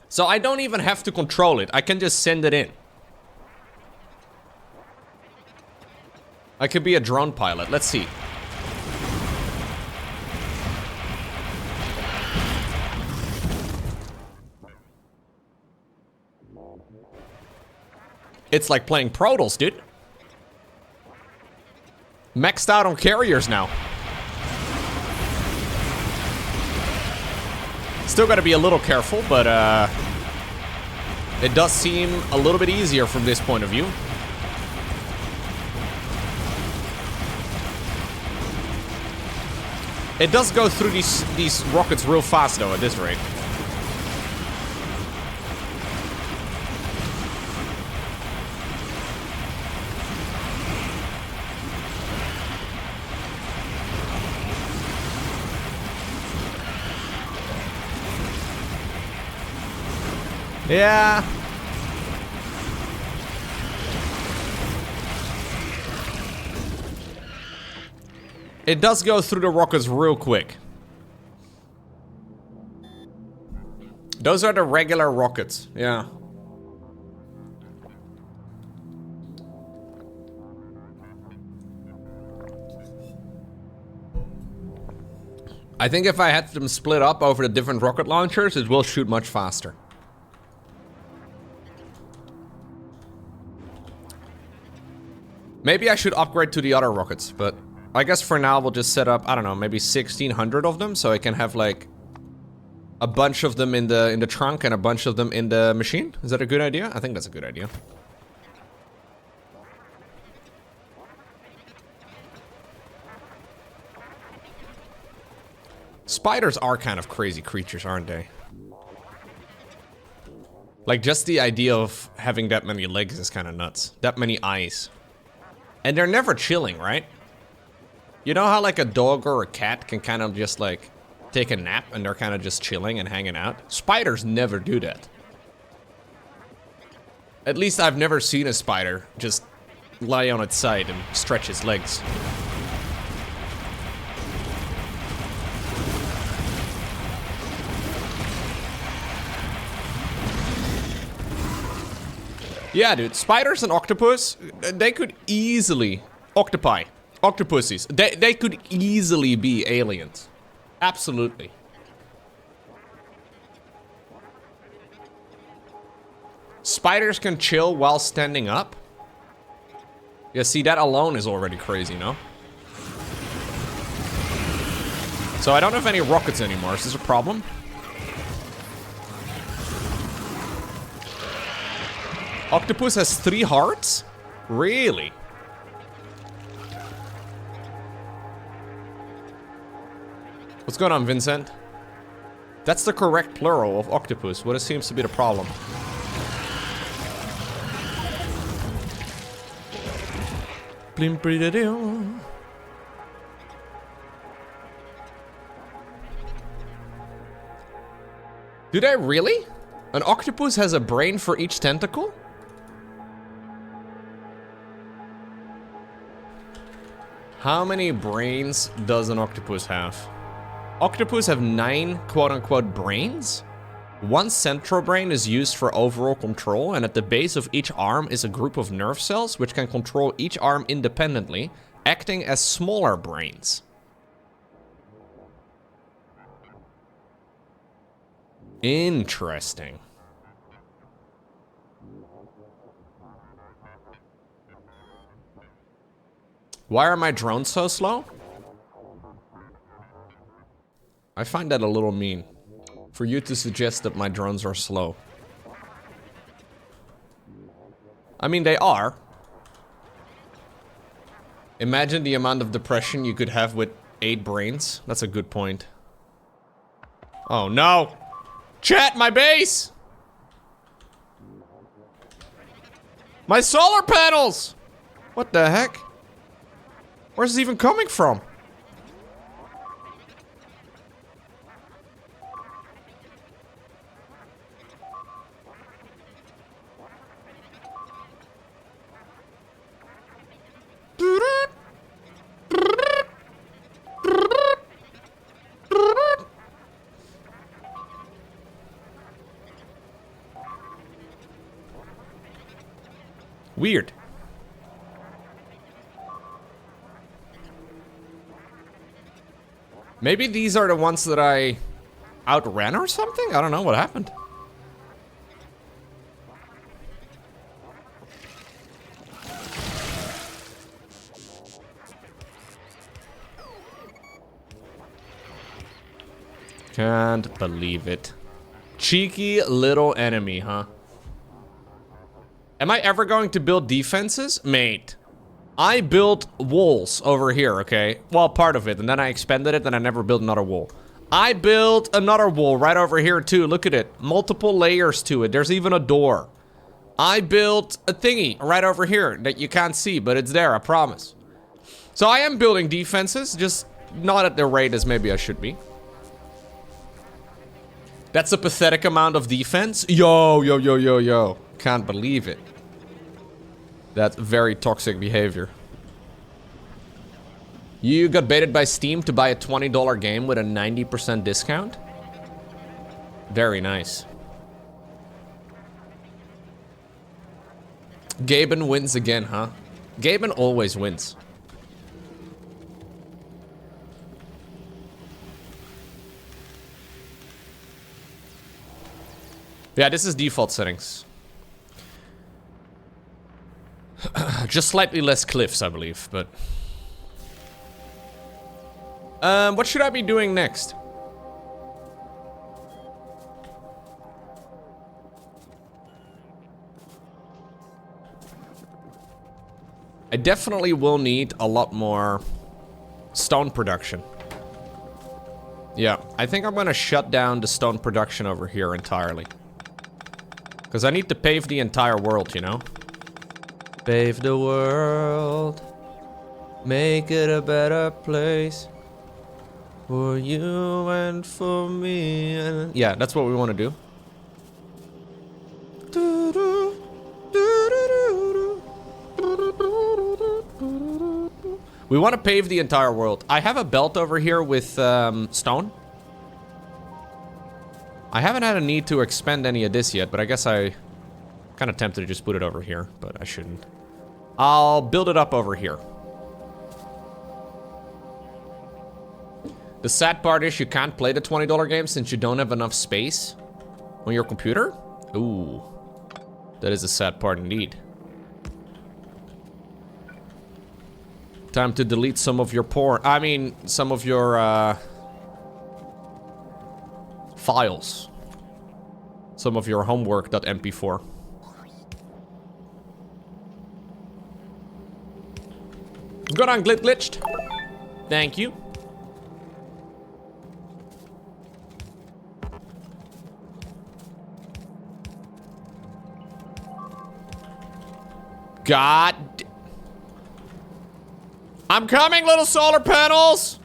So I don't even have to control it. I can just send it in. I could be a drone pilot. Let's see. It's like playing Protoss, dude. Maxed out on carriers now. Still gotta be a little careful, but it does seem a little bit easier from this point of view. It does go through these rockets real fast though at this rate. Yeah. It does go through the rockets real quick. Those are the regular rockets, yeah. I think if I had them split up over the different rocket launchers, it will shoot much faster. Maybe I should upgrade to the other rockets, but I guess for now we'll just set up, I don't know, maybe 1,600 of them, so I can have like a bunch of them in the trunk and a bunch of them in the machine. Is that a good idea? I think that's a good idea. Spiders are kind of crazy creatures, aren't they? Like, just the idea of having that many legs is kind of nuts. That many eyes. And they're never chilling, right? You know how like a dog or a cat can kind of just like take a nap and they're kind of just chilling and hanging out? Spiders never do that. At least I've never seen a spider just lie on its side and stretch its legs. Yeah, dude, spiders and octopus, they could easily... Octopuses. They could easily be aliens. Absolutely. Spiders can chill while standing up? Yeah, see, that alone is already crazy, no? So I don't have any rockets anymore. Is this a problem? Octopus has 3 hearts? Really? What's going on, Vincent? That's the correct plural of octopus. What seems to be the problem? Do they really? An octopus has a brain for each tentacle? How many brains does an octopus have? Octopus have 9 quote-unquote brains. 1 central brain is used for overall control, and at the base of each arm is a group of nerve cells which can control each arm independently, acting as smaller brains. Interesting. Why are my drones so slow? I find that a little mean. For you to suggest that my drones are slow. I mean, they are. Imagine the amount of depression you could have with 8 brains. That's a good point. Oh no! Chat, my base! My solar panels! What the heck? Where's this even coming from? Weird. Maybe these are the ones that I outran or something? I don't know what happened. Can't believe it. Cheeky little enemy, huh? Am I ever going to build defenses? Mate, I built walls over here, okay? Well, part of it, and then I expanded it, and I never built another wall. I built another wall right over here, too. Look at it. Multiple layers to it. There's even a door. I built a thingy right over here that you can't see, but it's there, I promise. So I am building defenses, just not at the rate as maybe I should be. That's a pathetic amount of defense. Yo. Can't believe it. That's very toxic behavior. You got baited by Steam to buy a $20 game with a 90% discount? Very nice. Gaben wins again, huh? Gaben always wins. Yeah, this is default settings. Just slightly less cliffs, I believe, but... what should I be doing next? I definitely will need a lot more stone production. Yeah, I think I'm gonna shut down the stone production over here entirely. Because I need to pave the entire world, you know? Pave the world. Make it a better place. For you and for me. And yeah, that's what we want to do. We want to pave the entire world. I have a belt over here with stone. I haven't had a need to expend any of this yet, but I guess I kind of tempted to just put it over here, but I shouldn't. I'll build it up over here. The sad part is you can't play the $20 game since you don't have enough space on your computer. Ooh, that is a sad part indeed. Time to delete some of your porn. I mean, some of your files. Some of your homework.mp4. Good on glitched. Thank you. God. I'm coming, little solar panels.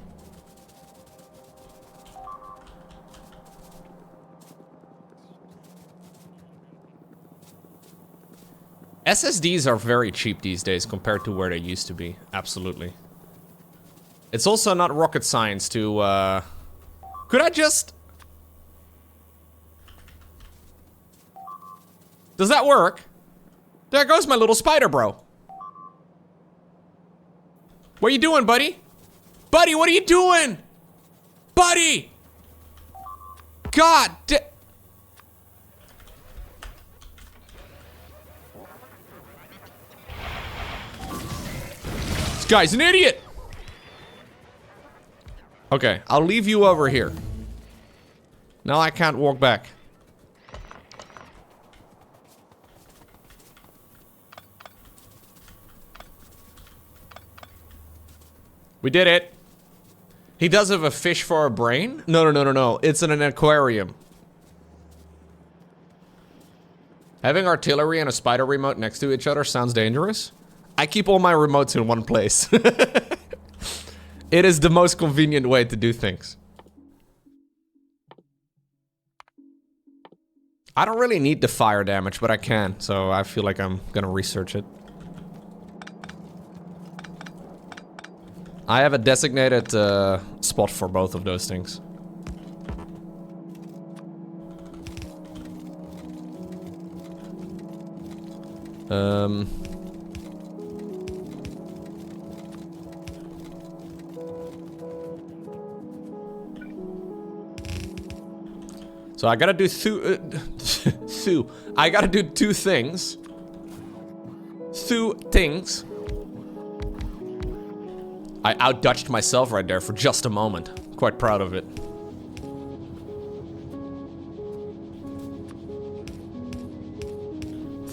SSDs are very cheap these days compared to where they used to be. Absolutely. It's also not rocket science to, Could I just... Does that work? There goes my little spider, bro. What are you doing, buddy? Buddy, what are you doing? Buddy! God da- This guy's an idiot! Okay, I'll leave you over here. Now I can't walk back. We did it. He does have a fish for a brain? No. It's in an aquarium. Having artillery and a spider remote next to each other sounds dangerous. I keep all my remotes in one place. It is the most convenient way to do things. I don't really need the fire damage, but I can, so I feel like I'm gonna research it. I have a designated spot for both of those things. So I gotta do I gotta do two things. Two things. I out-Dutched myself right there for just a moment. Quite proud of it.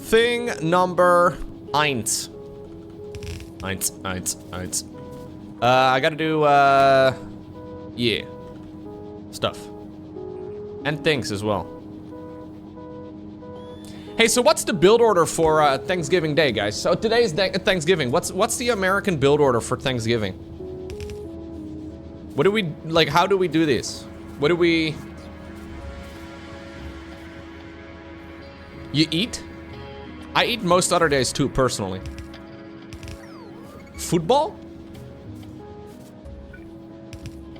Thing number eins. Eins. I gotta do, yeah. Stuff. And things as well. Hey, so what's the build order for Thanksgiving Day, guys? So today's Thanksgiving. What's the American build order for Thanksgiving? What do we, like, how do we do this? What do we... You eat? I eat most other days too, personally. Football?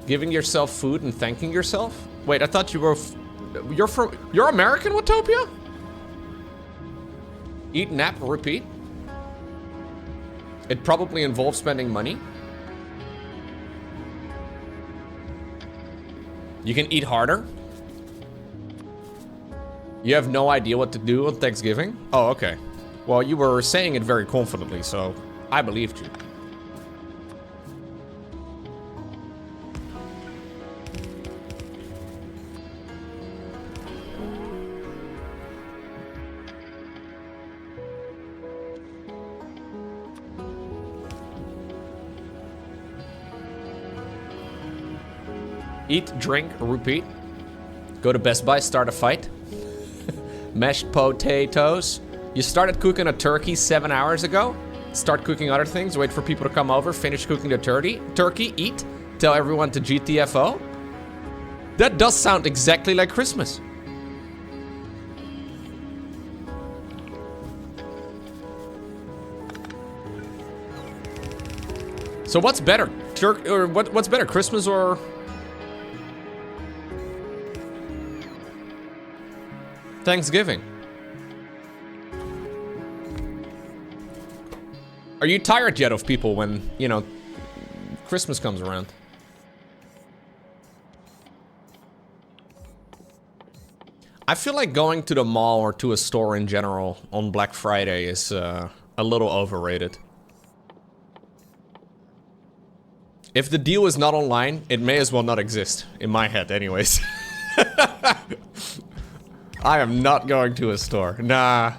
Giving yourself food and thanking yourself? Wait, I thought you were... You're American, Watopia? Eat, nap, repeat. It probably involves spending money. You can eat harder. You have no idea what to do on Thanksgiving? Oh, okay. Well, you were saying it very confidently, so I believed you. Eat, drink, repeat. Go to Best Buy, start a fight. Mashed potatoes. You started cooking a turkey 7 hours ago. Start cooking other things, wait for people to come over, finish cooking the turkey, eat, tell everyone to GTFO. That does sound exactly like Christmas. So what's better? What's better, Christmas or... Thanksgiving? Are you tired yet of people when, you know, Christmas comes around? I feel like going to the mall or to a store in general on Black Friday is a little overrated. If the deal is not online, it may as well not exist, in my head anyways. I am not going to a store. Nah,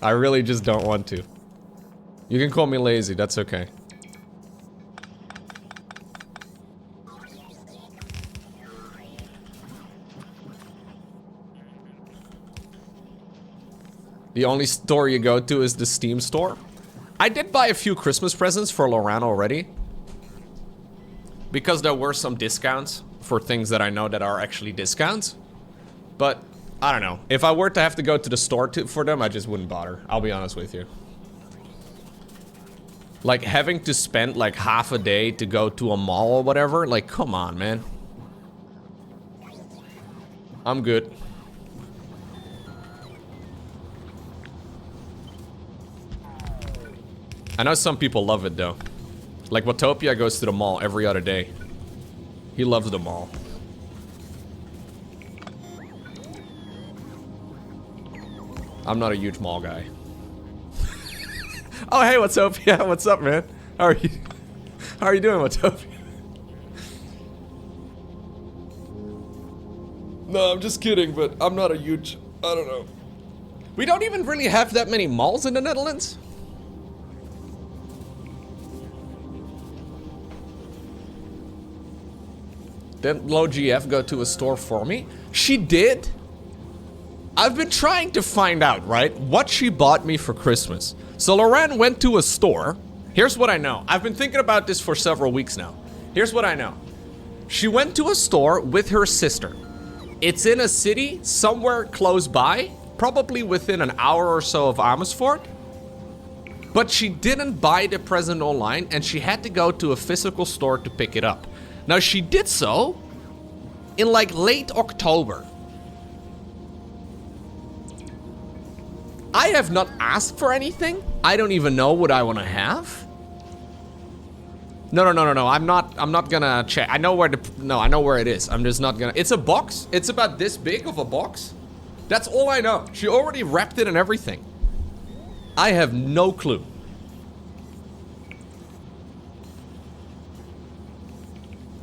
I really just don't want to. You can call me lazy, that's okay. The only store you go to is the Steam store. I did buy a few Christmas presents for Lorraine already. Because there were some discounts for things that I know that are actually discounts. But, I don't know. If I were to have to go to the store for them, I just wouldn't bother. I'll be honest with you. Like, having to spend, like, half a day to go to a mall or whatever. Like, come on, man. I'm good. I know some people love it, though. Like, Watopia goes to the mall every other day. He loves the mall. I'm not a huge mall guy. Oh, hey, Watopia. What's up, man? How are you? How are you doing, Watopia? No, I'm just kidding, but I'm not a huge... I don't know. We don't even really have that many malls in the Netherlands. Didn't Low GF go to a store for me? She did? I've been trying to find out, right, what she bought me for Christmas. So Lorraine went to a store. Here's what I know. I've been thinking about this for several weeks now. Here's what I know. She went to a store with her sister. It's in a city somewhere close by, probably within an hour or so of Amersfoort. But she didn't buy the present online and she had to go to a physical store to pick it up. Now, she did so in, like, late October. I have not asked for anything. I don't even know what I want to have. No. I'm not gonna check. I know where I know where it is. I'm just not gonna. It's a box. It's about this big of a box. That's all I know. She already wrapped it and everything. I have no clue.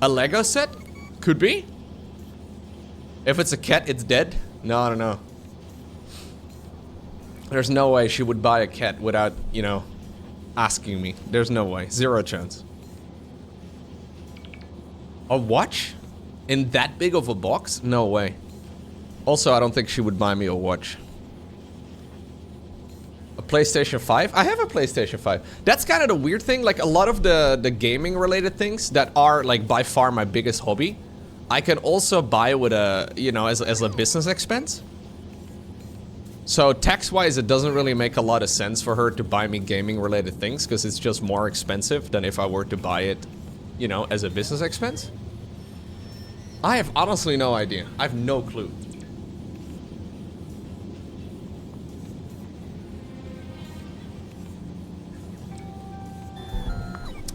A Lego set? Could be. If it's a cat, it's dead. No, I don't know. There's no way she would buy a cat without, you know, asking me. There's no way. Zero chance. A watch? In that big of a box? No way. Also, I don't think she would buy me a watch. A PlayStation 5? I have a PlayStation 5. That's kind of the weird thing. Like, a lot of the gaming related things that are, like, by far my biggest hobby, I can also buy with a, you know, as a business expense. So tax-wise, it doesn't really make a lot of sense for her to buy me gaming-related things, because it's just more expensive than if I were to buy it, you know, as a business expense. I have honestly no idea. I have no clue.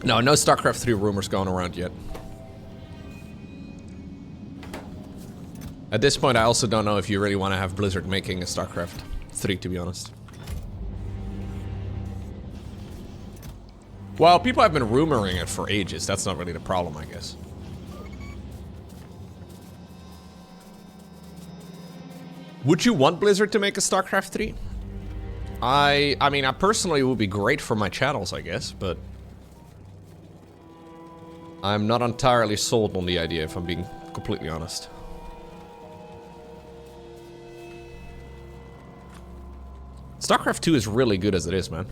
No StarCraft 3 rumors going around yet. At this point, I also don't know if you really want to have Blizzard making a StarCraft 3, to be honest. Well, people have been rumoring it for ages. That's not really the problem, I guess. Would you want Blizzard to make a StarCraft 3? I mean, I personally would be great for my channels, I guess, but I'm not entirely sold on the idea, if I'm being completely honest. StarCraft 2 is really good as it is, man.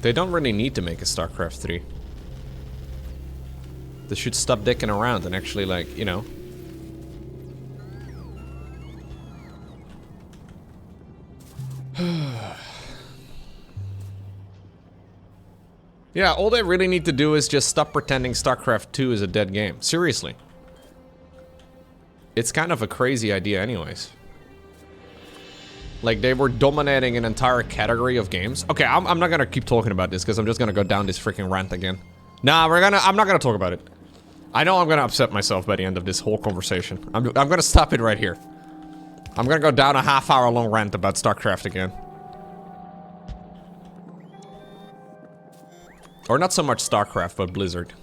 They don't really need to make a StarCraft 3. They should stop dicking around and actually, like, you know. Yeah, all they really need to do is just stop pretending StarCraft 2 is a dead game. Seriously. It's kind of a crazy idea anyways. Like, they were dominating an entire category of games. Okay, I'm not gonna keep talking about this, because I'm just gonna go down this freaking rant again. Nah, I'm not gonna talk about it. I know I'm gonna upset myself by the end of this whole conversation. I'm gonna stop it right here. I'm gonna go down a half-hour-long rant about StarCraft again. Or not so much StarCraft, but Blizzard.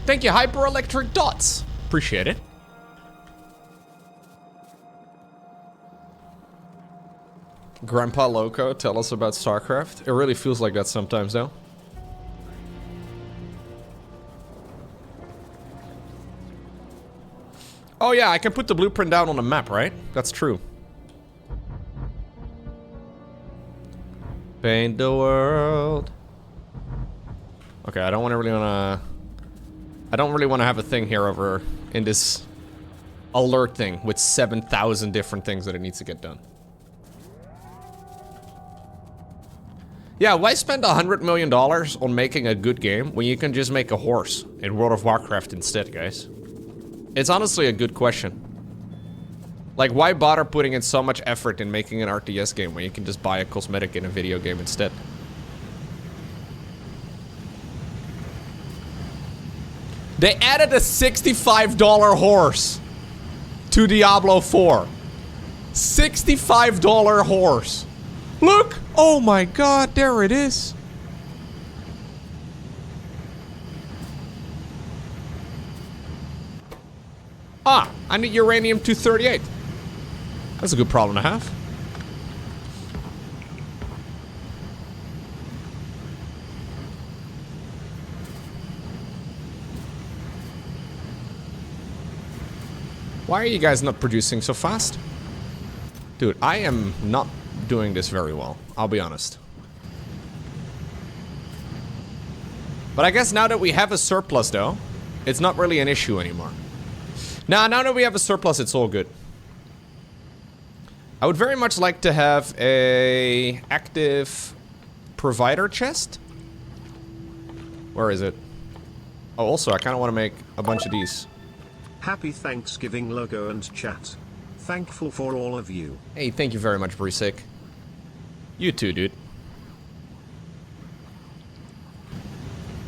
Thank you, Hyper-Electric Dots. Appreciate it. Grandpa Lowko, tell us about StarCraft. It really feels like that sometimes, though. Oh yeah, I can put the blueprint down on the map, right? That's true. Paint the world. Okay, I don't really want to have a thing here over in this alert thing with 7,000 different things that it needs to get done. Yeah, why spend $100 million on making a good game when you can just make a horse in World of Warcraft instead, guys? It's honestly a good question. Like, why bother putting in so much effort in making an RTS game when you can just buy a cosmetic in a video game instead? They added a $65 horse to Diablo 4. $65 horse. Look! Oh my god, there it is. Ah, I need uranium-238. That's a good problem to have. Why are you guys not producing so fast? Dude, I am not doing this very well, I'll be honest. But I guess now that we have a surplus, though, it's not really an issue anymore. Now that we have a surplus, it's all good. I would very much like to have a active provider chest. Where is it? Oh, also, I kind of want to make a bunch of these. Happy Thanksgiving, Lowko and chat. Thankful for all of you. Hey, thank you very much, Brisik. You too, dude.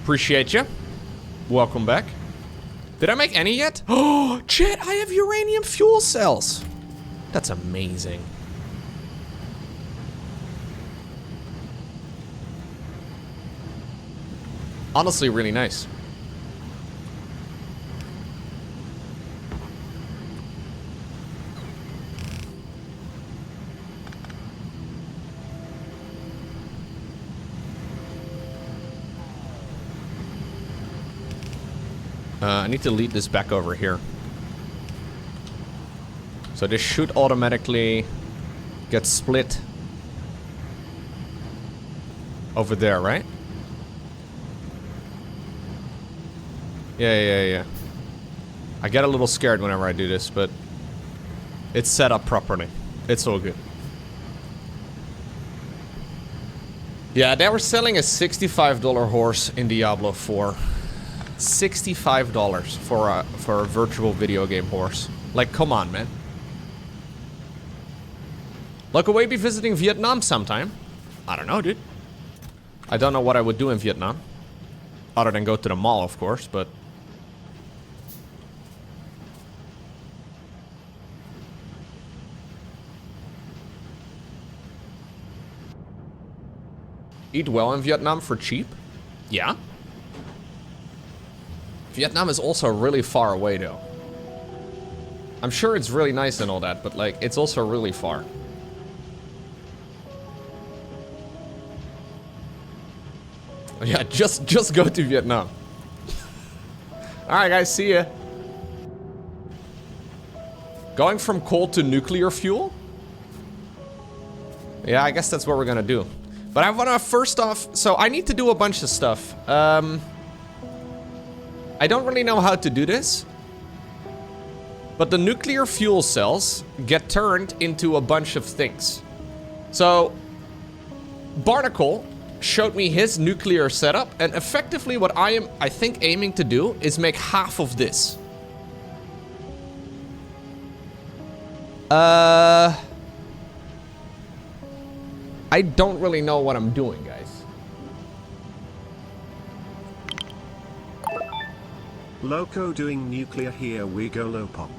Appreciate you. Welcome back. Did I make any yet? Oh, chat, I have uranium fuel cells. That's amazing. Honestly, really nice. I need to lead this back over here. So this should automatically get split over there, right? Yeah. I get a little scared whenever I do this, but it's set up properly. It's all good. Yeah, they were selling a $65 horse in Diablo 4. $65 for a virtual video game horse. Like, come on, man. Look, will we be visiting Vietnam sometime? I don't know, dude. I don't know what I would do in Vietnam. Other than go to the mall, of course, but... Eat well in Vietnam for cheap? Yeah. Vietnam is also really far away, though. I'm sure it's really nice and all that, but, like, it's also really far. Yeah, just go to Vietnam. Alright, guys, see ya. Going from coal to nuclear fuel? Yeah, I guess that's what we're gonna do. But I wanna first off... So, I need to do a bunch of stuff. I don't really know how to do this. But the nuclear fuel cells get turned into a bunch of things. So, Barnacle showed me his nuclear setup, and effectively what I am, I think, aiming to do is make half of this. I don't really know what I'm doing, guys. Lowko doing nuclear, here we go, Lowpock.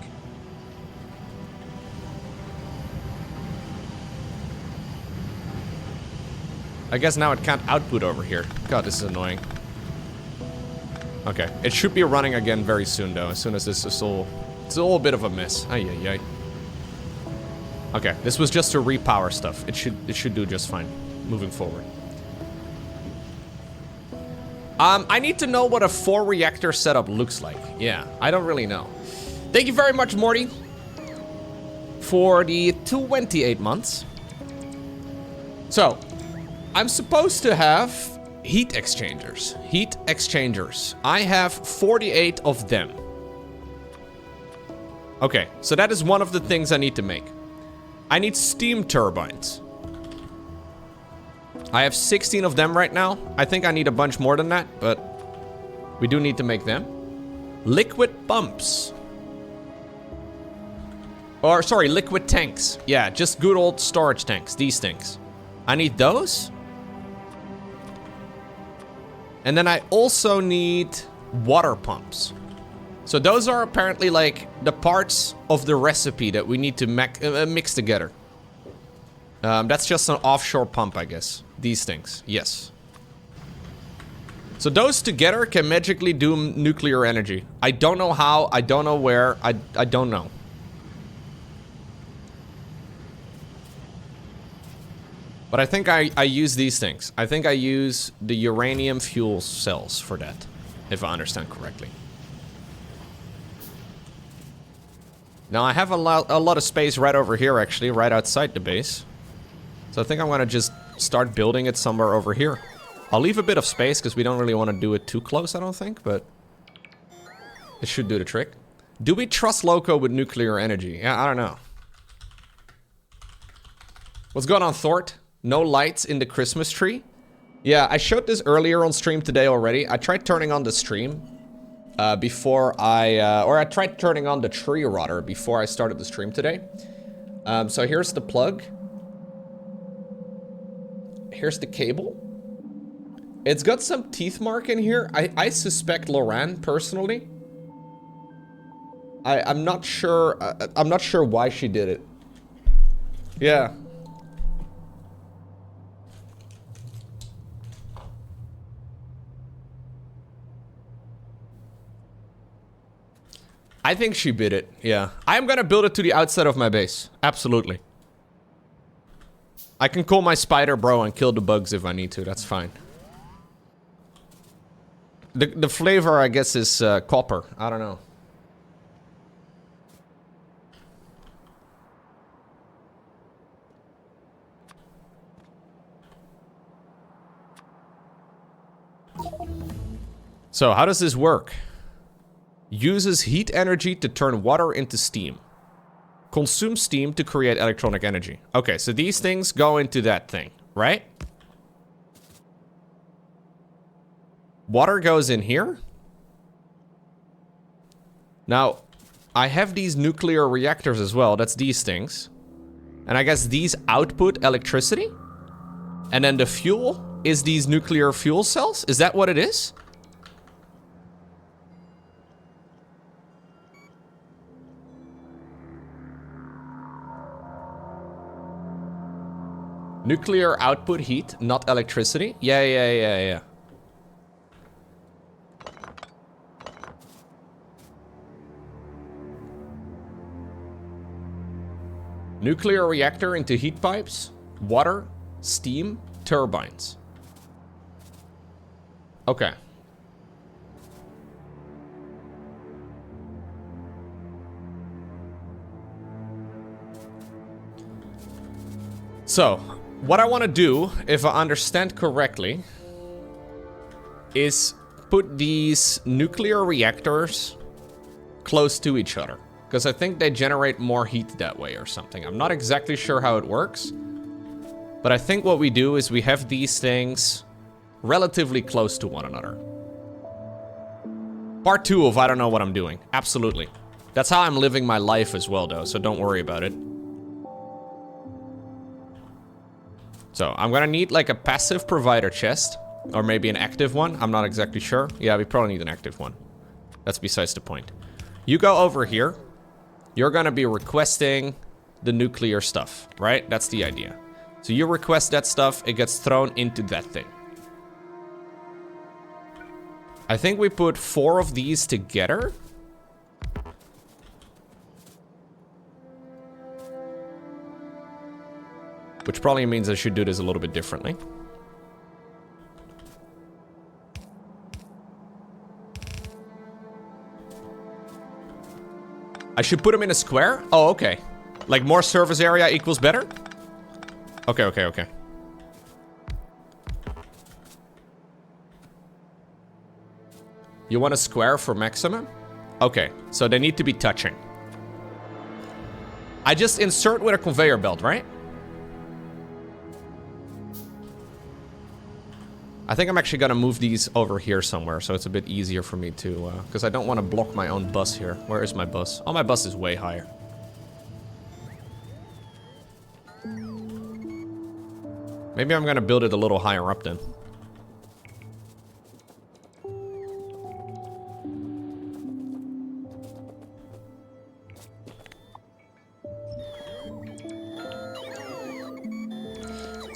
I guess now it can't output over here. God, this is annoying. Okay, it should be running again very soon, though. As soon as this is all... It's all a bit of a mess. Ay. Okay, this was just to repower stuff. It should do just fine moving forward. I need to know what a 4-reactor setup looks like. Yeah, I don't really know. Thank you very much, Morty, for the 28 months. So, I'm supposed to have heat exchangers. Heat exchangers. I have 48 of them. Okay, so that is one of the things I need to make. I need steam turbines. I have 16 of them right now. I think I need a bunch more than that, but we do need to make them. Liquid pumps. Or, sorry, liquid tanks. Yeah, just good old storage tanks, these things. I need those. And then I also need water pumps. So those are apparently like the parts of the recipe that we need to mix together. That's just an offshore pump, I guess. These things, yes. So those together can magically do nuclear energy. I don't know how, I don't know where, I don't know. But I think I use these things. I think I use the uranium fuel cells for that, if I understand correctly. Now I have a lot of space right over here, actually, right outside the base. So I think I'm gonna just start building it somewhere over here. I'll leave a bit of space because we don't really want to do it too close, I don't think, but it should do the trick. Do we trust Lowko with nuclear energy? Yeah, I don't know. What's going on, Thort? No lights in the Christmas tree? Yeah, I showed this earlier on stream today already. I tried turning on the stream before I tried turning on the tree rotter before I started the stream today. So here's the plug. Here's the cable. It's got some teeth mark in here. I suspect Loran personally. I'm not sure. I'm not sure why she did it. Yeah. I think she bit it, yeah. I'm gonna build it to the outside of my base. Absolutely. I can call my spider bro and kill the bugs if I need to, that's fine. The flavor, I guess, is copper. I don't know. So, how does this work? Uses heat energy to turn water into steam. Consumes steam to create electronic energy. Okay, so these things go into that thing, right? Water goes in here. Now, I have these nuclear reactors as well. That's these things. And I guess these output electricity. And then the fuel is these nuclear fuel cells. Is that what it is? Nuclear output heat, not electricity. Yeah. Nuclear reactor into heat pipes, water, steam, turbines. Okay. So, what I want to do, if I understand correctly, is put these nuclear reactors close to each other. Because I think they generate more heat that way or something. I'm not exactly sure how it works. But I think what we do is we have these things relatively close to one another. Part 2 of I don't know what I'm doing. Absolutely. That's how I'm living my life as well, though, so don't worry about it. So, I'm gonna need like a passive provider chest. Or maybe an active one. I'm not exactly sure. Yeah, we probably need an active one. That's besides the point. You go over here. You're gonna be requesting the nuclear stuff, right? That's the idea. So you request that stuff, it gets thrown into that thing. I think we put 4 of these together. Which probably means I should do this a little bit differently. I should put them in a square? Oh, okay. Like more surface area equals better? Okay. You want a square for maximum? Okay, so they need to be touching. I just insert with a conveyor belt, right? I think I'm actually gonna move these over here somewhere, so it's a bit easier for me to, because I don't want to block my own bus here. Where is my bus? Oh, my bus is way higher. Maybe I'm gonna build it a little higher up then.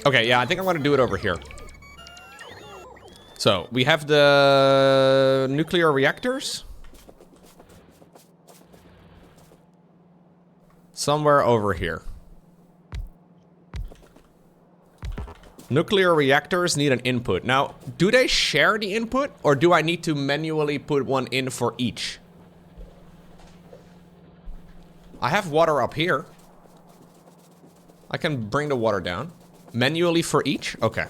Okay, yeah, I think I'm gonna do it over here. So, we have the nuclear reactors. Somewhere over here. Nuclear reactors need an input. Now, do they share the input? Or do I need to manually put one in for each? I have water up here. I can bring the water down. Manually for each? Okay.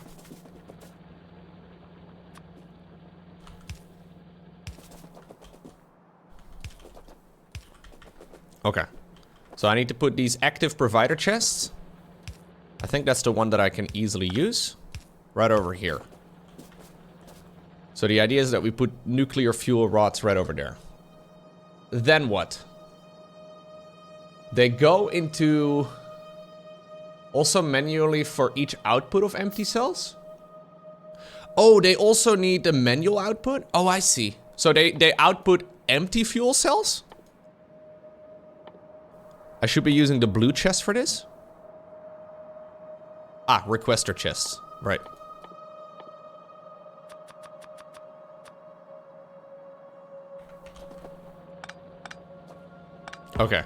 Okay. So I need to put these active provider chests. I think that's the one that I can easily use. Right over here. So the idea is that we put nuclear fuel rods right over there. Then what? They go into... Also manually for each output of empty cells? Oh, they also need the manual output? Oh, I see. So they output empty fuel cells? I should be using the blue chest for this? Ah, requester chests. Right. Okay.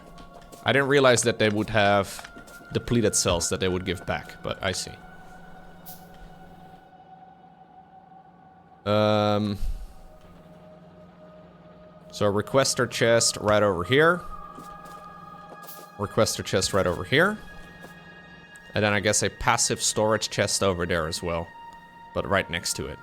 I didn't realize that they would have depleted cells that they would give back, but I see. So requester chest right over here. Requester chest right over here. And then I guess a passive storage chest over there as well. But right next to it.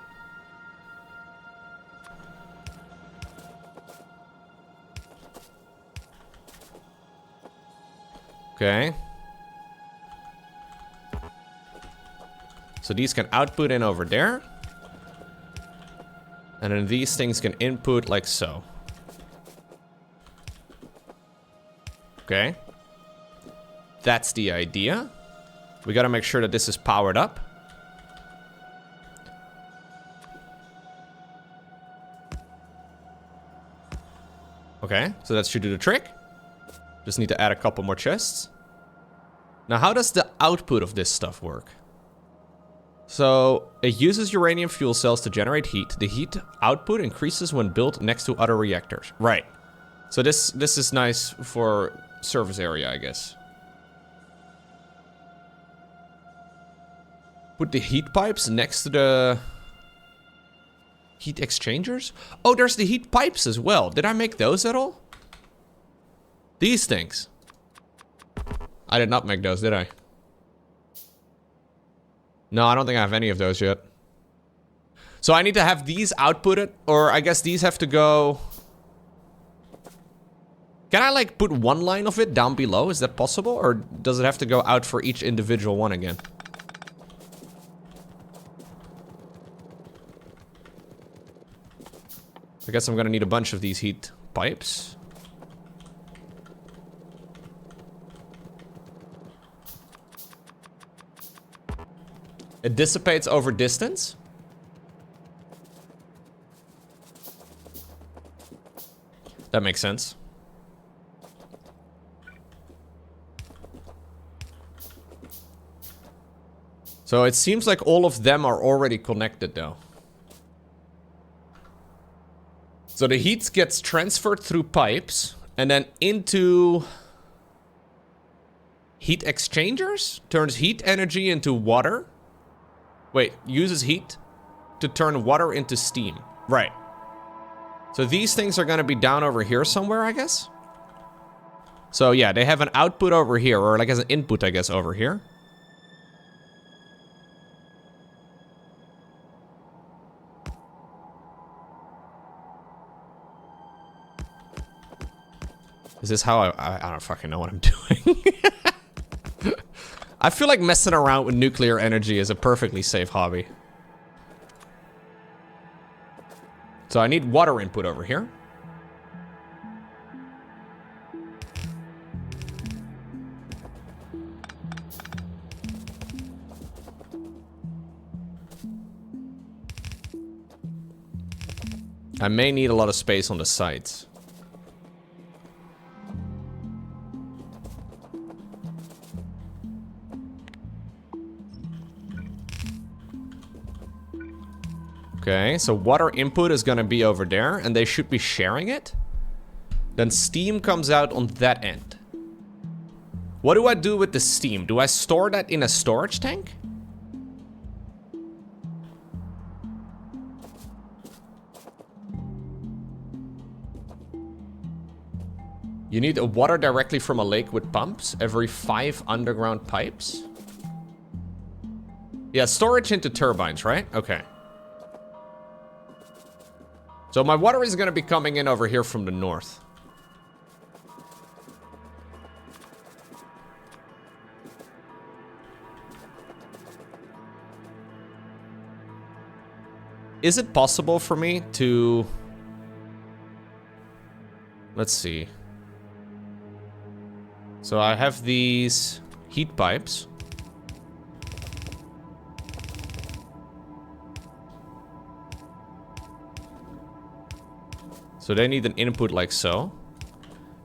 Okay. So these can output in over there. And then these things can input like so. Okay. That's the idea. We gotta make sure that this is powered up. Okay, so that should do the trick. Just need to add a couple more chests. Now, how does the output of this stuff work? So, it uses uranium fuel cells to generate heat. The heat output increases when built next to other reactors. Right. So this is nice for surface area, I guess. Put the heat pipes next to the heat exchangers? Oh, there's the heat pipes as well. Did I make those at all? These things. I did not make those, did I? No, I don't think I have any of those yet. So I need to have these outputted, or I guess these have to go... Can I like put one line of it down below? Is that possible? Or does it have to go out for each individual one again? I guess I'm gonna need a bunch of these heat pipes. It dissipates over distance. That makes sense. So it seems like all of them are already connected though. So the heat gets transferred through pipes and then into heat exchangers, turns heat energy into water. Wait, uses heat to turn water into steam. Right. So these things are gonna be down over here somewhere, I guess. So yeah, they have an output over here, or like as an input, I guess, over here. Is this how I don't fucking know what I'm doing. I feel like messing around with nuclear energy is a perfectly safe hobby. So I need water input over here. I may need a lot of space on the sides. Okay, so water input is gonna be over there, and they should be sharing it. Then steam comes out on that end. What do I do with the steam? Do I store that in a storage tank? You need water directly from a lake with pumps every 5 underground pipes. Yeah, storage into turbines, right? Okay. So my water is gonna be coming in over here from the north. Is it possible for me to... Let's see. So I have these heat pipes. So they need an input like so.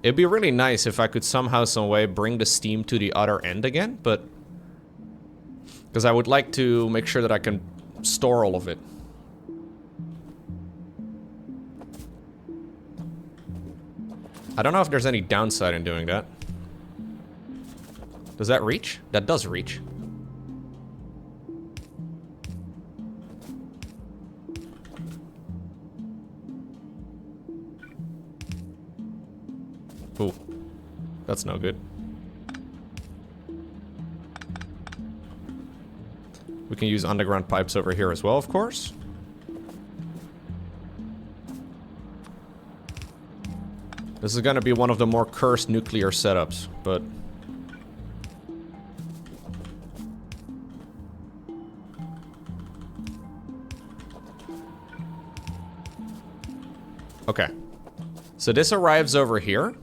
It'd be really nice if I could somehow, some way bring the steam to the other end again, but... Because I would like to make sure that I can store all of it. I don't know if there's any downside in doing that. Does that reach? That does reach. Ooh. That's no good. We can use underground pipes over here as well, of course. This is gonna be one of the more cursed nuclear setups, but... Okay. So this arrives over here.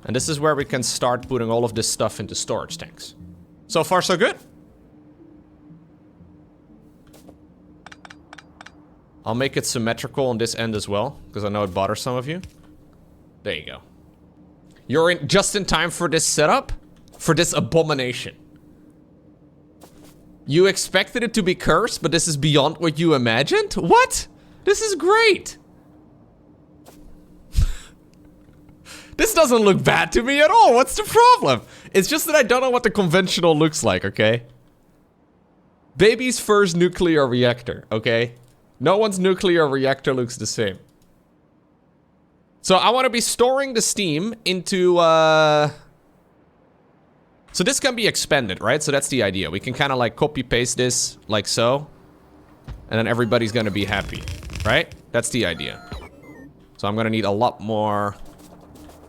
And this is where we can start putting all of this stuff into storage tanks. So far, so good. I'll make it symmetrical on this end as well, because I know it bothers some of you. There you go. You're in just in time for this setup? For this abomination. You expected it to be cursed, but this is beyond what you imagined? What? This is great. This doesn't look bad to me at all. What's the problem? It's just that I don't know what the conventional looks like, okay? Baby's first nuclear reactor, okay? No one's nuclear reactor looks the same. So I want to be storing the steam into, So this can be expanded, right? So that's the idea. We can kind of like copy paste this like so. And then everybody's going to be happy, right? That's the idea. So I'm going to need a lot more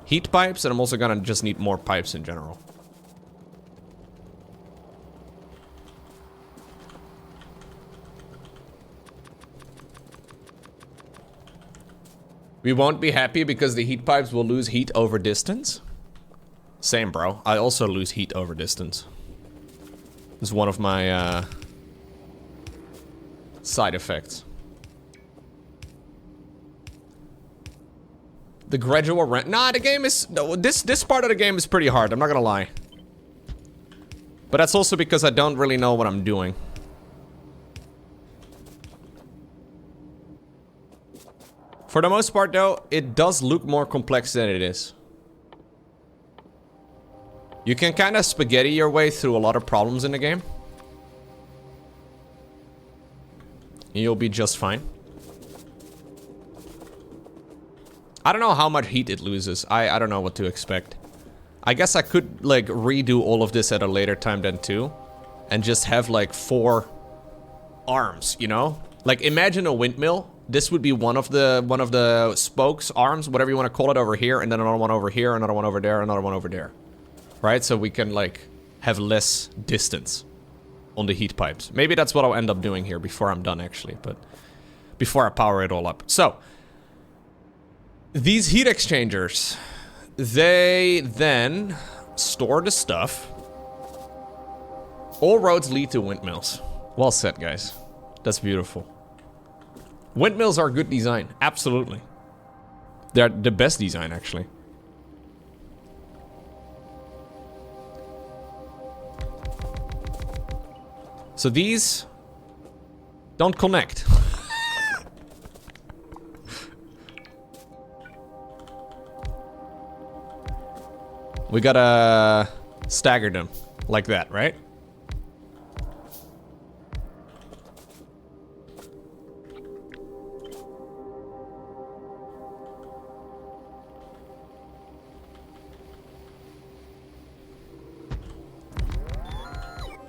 heat pipes, and I'm also going to just need more pipes in general. We won't be happy because the heat pipes will lose heat over distance. Same, bro. I also lose heat over distance. It's one of my side effects. The gradual rent. Nah, the game is... No, this part of the game is pretty hard. I'm not gonna lie. But that's also because I don't really know what I'm doing. For the most part, though, it does look more complex than it is. You can kind of spaghetti your way through a lot of problems in the game. And you'll be just fine. I don't know how much heat it loses. I don't know what to expect. I guess I could, like, redo all of this at a later time then, too. And just have, like, 4 arms, you know? Like, imagine a windmill. This would be one of the spokes, arms, whatever you want to call it, over here. And then another one over here, another one over there, another one over there. Right? So we can, like, have less distance on the heat pipes. Maybe that's what I'll end up doing here before I'm done, actually. But before I power it all up. So... these heat exchangers, they then store the stuff. All roads lead to windmills. Well said, guys. That's beautiful. Windmills are good design, absolutely. They're the best design, actually. So these don't connect. We gotta stagger them like that, right?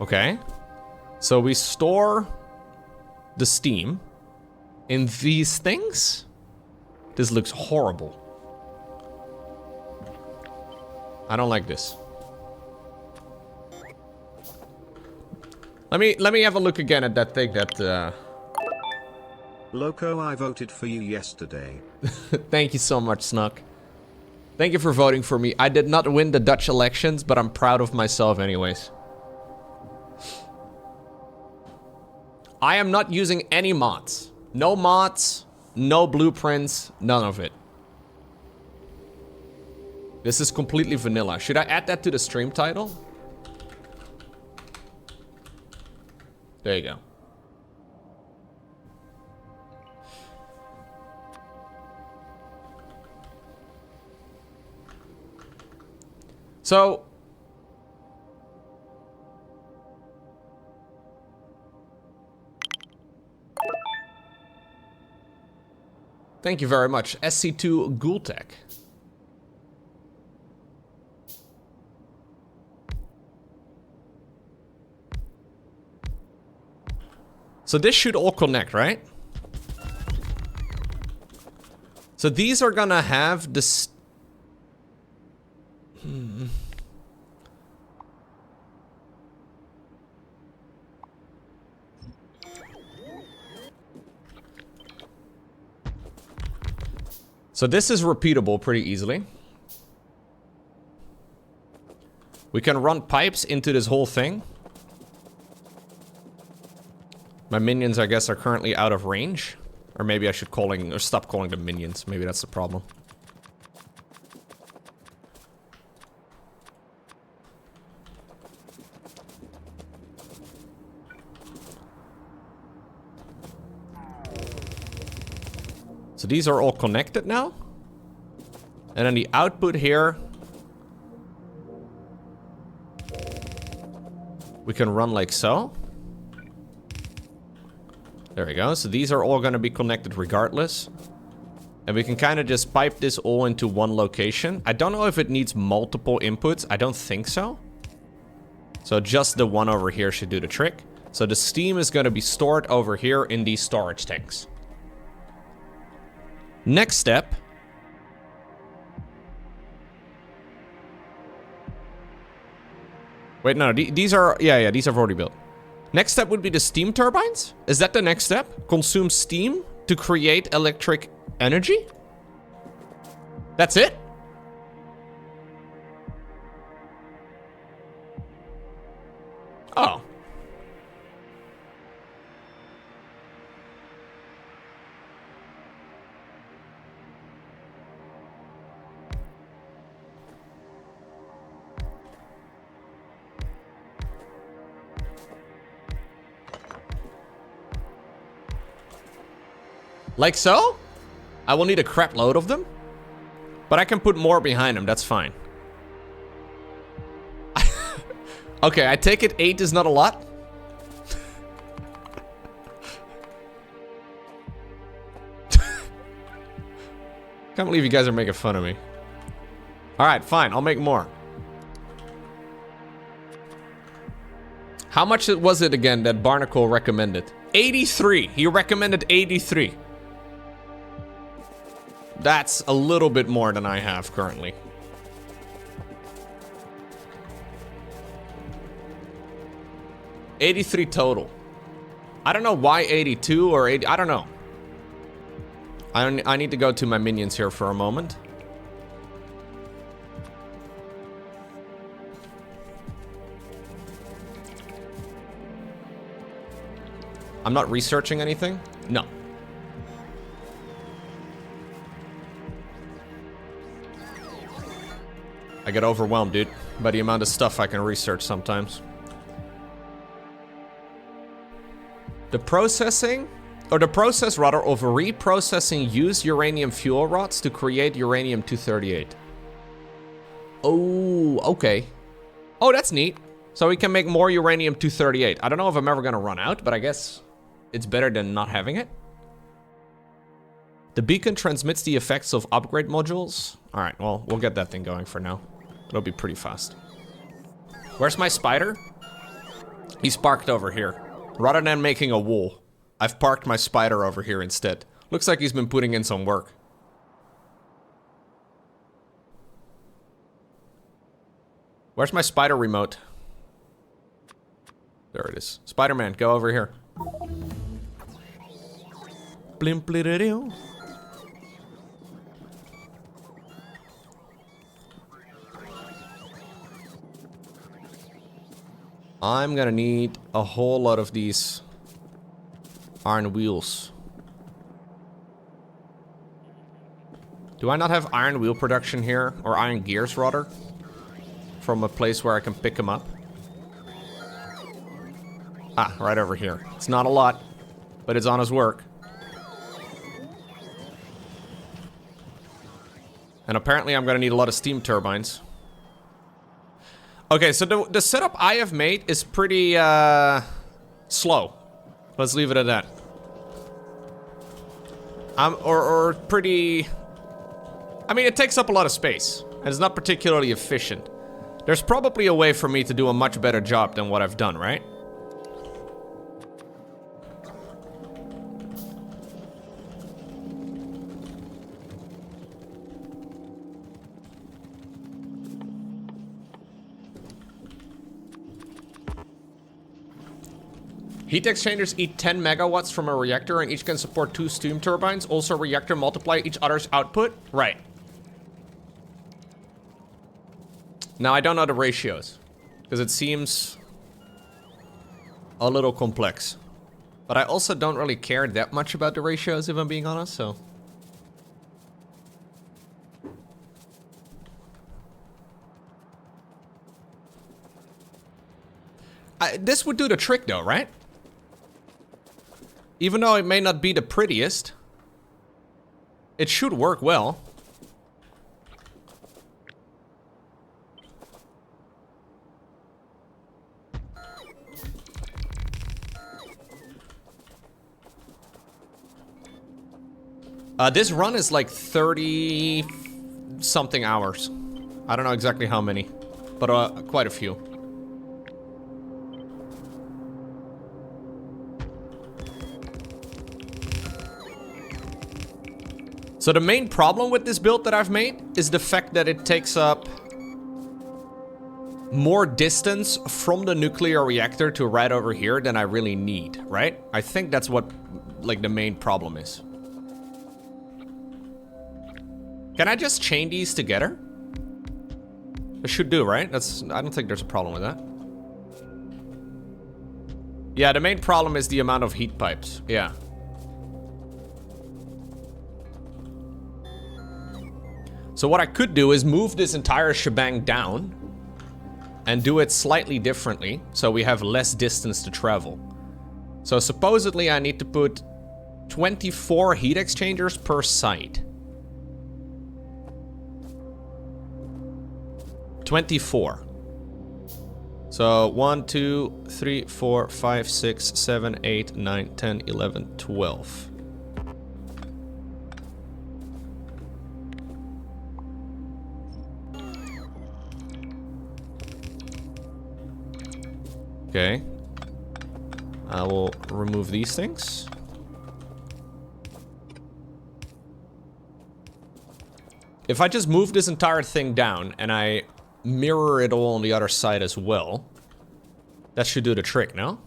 Okay. So we store the steam in these things. This looks horrible. I don't like this. Let me have a look again at that thing that Lowko, I voted for you yesterday. Thank you so much, Snuck. Thank you for voting for me. I did not win the Dutch elections, but I'm proud of myself anyways. I am not using any mods. No mods, no blueprints, none of it. This is completely vanilla. Should I add that to the stream title? There you go. So, thank you very much, SC2 Ghoultech. So this should all connect, right? So these are gonna have this. So this is repeatable pretty easily. We can run pipes into this whole thing. My minions, I guess, are currently out of range. Or maybe I should stop calling them minions. Maybe that's the problem. So these are all connected now. And then the output here, we can run like so. There we go. So these are all going to be connected regardless. And we can kind of just pipe this all into one location. I don't know if it needs multiple inputs. I don't think so. So just the one over here should do the trick. So the steam is going to be stored over here in these storage tanks. Next step. Wait, no, these are, yeah, these are already built. Next step would be the steam turbines? Is that the next step? Consume steam to create electric energy? That's it? Oh. Like so? I will need a crap load of them. But I can put more behind them, that's fine. Okay, I take it 8 is not a lot. Can't believe you guys are making fun of me. Alright, fine, I'll make more. How much was it again that Barnacle recommended? 83. He recommended 83. That's a little bit more than I have currently. $83 total. I don't know why 82 or 80. I don't know. I need to go to my minions here for a moment. I'm not researching anything? No. I get overwhelmed, dude, by the amount of stuff I can research sometimes. The processing, or the process rather, of reprocessing used uranium fuel rods to create uranium-238. Oh, okay. Oh, that's neat. So we can make more uranium-238. I don't know if I'm ever gonna run out, but I guess it's better than not having it. The beacon transmits the effects of upgrade modules. All right, well, we'll get that thing going for now. It'll be pretty fast. Where's my spider? He's parked over here. Rather than making a wall, I've parked my spider over here instead. Looks like he's been putting in some work. Where's my spider remote? There it is. Spider-Man, go over here. Blimplididoo. I'm gonna need a whole lot of these iron wheels. Do I not have iron wheel production here? Or iron gears, rather? From a place where I can pick them up? Ah, right over here. It's not a lot, but it's honest work. And apparently I'm gonna need a lot of steam turbines. Okay, so the setup I have made is pretty, slow. Let's leave it at that. Or pretty... I mean, it takes up a lot of space, and it's not particularly efficient. There's probably a way for me to do a much better job than what I've done, right? Heat exchangers eat 10 megawatts from a reactor and each can support 2 steam turbines. Also, reactor multiply each other's output. Right. Now, I don't know the ratios, because it seems a little complex. But I also don't really care that much about the ratios, if I'm being honest, so... this would do the trick, though, right? Even though it may not be the prettiest, it should work well. This run is like 30-something hours. I don't know exactly how many, but quite a few. So the main problem with this build that I've made is the fact that it takes up more distance from the nuclear reactor to right over here than I really need, right? I think that's what, like, the main problem is. Can I just chain these together? I should do, right? I don't think there's a problem with that. Yeah, the main problem is the amount of heat pipes. Yeah. So what I could do is move this entire shebang down and do it slightly differently so we have less distance to travel. So supposedly I need to put 24 heat exchangers per site. 24. So 1, 2, 3, 4, 5, 6, 7, 8, 9, 10, 11, 12. Okay. I will remove these things. If I just move this entire thing down and I mirror it all on the other side as well, that should do the trick, no?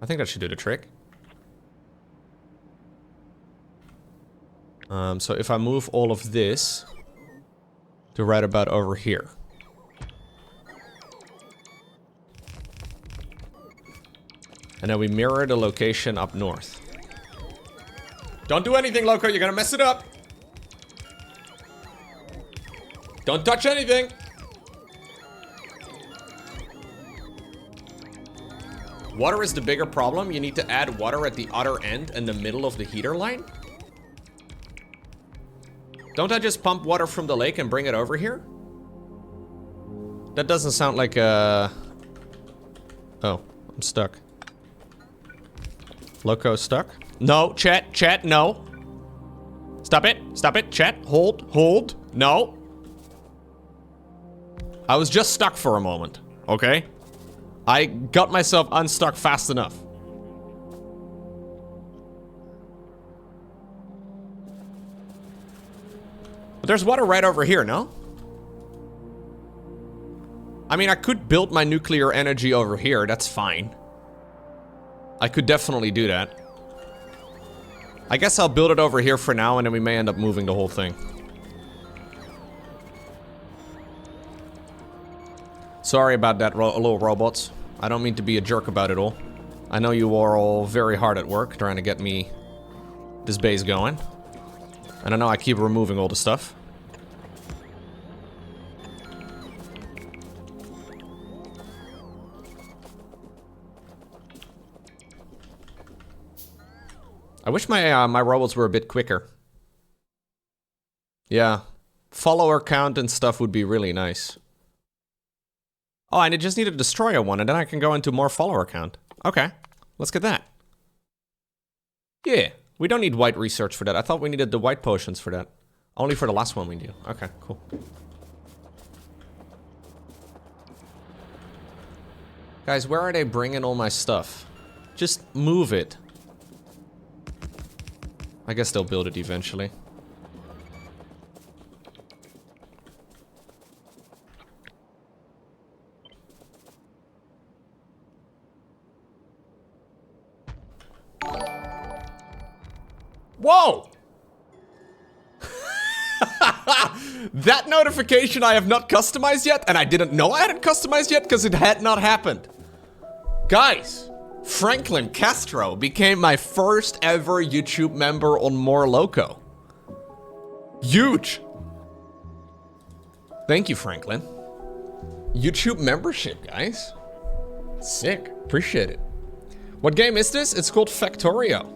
I think that should do the trick. So if I move all of this to right about over here. And then we mirror the location up north. Don't do anything, Lowko, you're gonna mess it up. Don't touch anything. Water is the bigger problem. You need to add water at the other end in the middle of the heater line. Don't I just pump water from the lake and bring it over here? That doesn't sound like a... Oh, I'm stuck. Lowko stuck? No, chat, no. Stop it, chat, hold, no. I was just stuck for a moment, okay? I got myself unstuck fast enough. But there's water right over here, no? I mean, I could build my nuclear energy over here, that's fine. I could definitely do that. I guess I'll build it over here for now, and then we may end up moving the whole thing. Sorry about that, little robots. I don't mean to be a jerk about it all. I know you are all very hard at work trying to get me this base going. And I know I keep removing all the stuff. I wish my my robots were a bit quicker. Yeah. Follower count and stuff would be really nice. Oh, and I just need a destroyer one, and then I can go into more follower count. Okay, let's get that. Yeah, we don't need white research for that. I thought we needed the white potions for that. Only for the last one we do. Okay, cool. Guys, where are they bringing all my stuff? Just move it. I guess they'll build it eventually. Whoa! That notification I have not customized yet, and I didn't know I hadn't customized yet because it had not happened. Guys, Franklin Castro became my first ever YouTube member on More Lowko. Huge! Thank you, Franklin. YouTube membership, guys. Sick. Appreciate it. What game is this? It's called Factorio.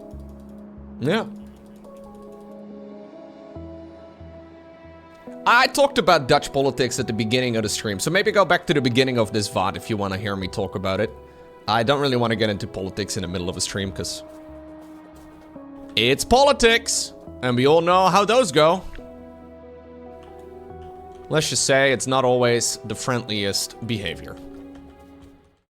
Yeah. I talked about Dutch politics at the beginning of the stream, so maybe go back to the beginning of this VOD if you want to hear me talk about it. I don't really want to get into politics in the middle of a stream, because it's politics, and we all know how those go. Let's just say it's not always the friendliest behavior.